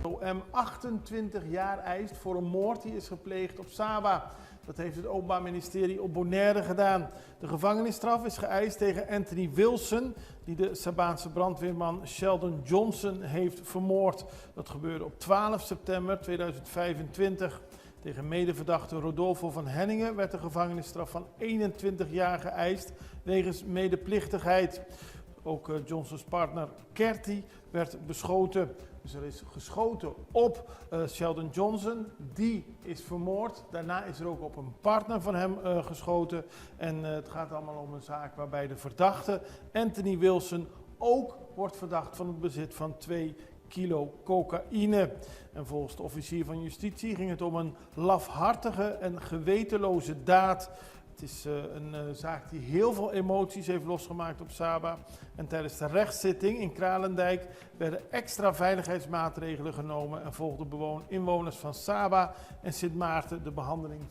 OM 28 jaar eist voor een moord die is gepleegd op Saba. Dat heeft het Openbaar Ministerie op Bonaire gedaan. De gevangenisstraf is geëist tegen Anthony Wilson, die de Sabaanse brandweerman Sheldon Johnson heeft vermoord. Dat gebeurde op 12 september 2025. Tegen medeverdachte Rodolfo van Henningen werd de gevangenisstraf van 21 jaar geëist wegens medeplichtigheid. Ook Johnsons partner Kerty werd beschoten. Dus er is geschoten op Sheldon Johnson. Die is vermoord. Daarna is er ook op een partner van hem geschoten. En het gaat allemaal om een zaak waarbij de verdachte Anthony Wilson ook wordt verdacht van het bezit van 2 kilo cocaïne. En volgens de officier van justitie ging het om een lafhartige en gewetenloze daad. Het is een zaak die heel veel emoties heeft losgemaakt op Saba. En tijdens de rechtszitting in Kralendijk werden extra veiligheidsmaatregelen genomen en volgden inwoners van Saba en Sint Maarten de behandeling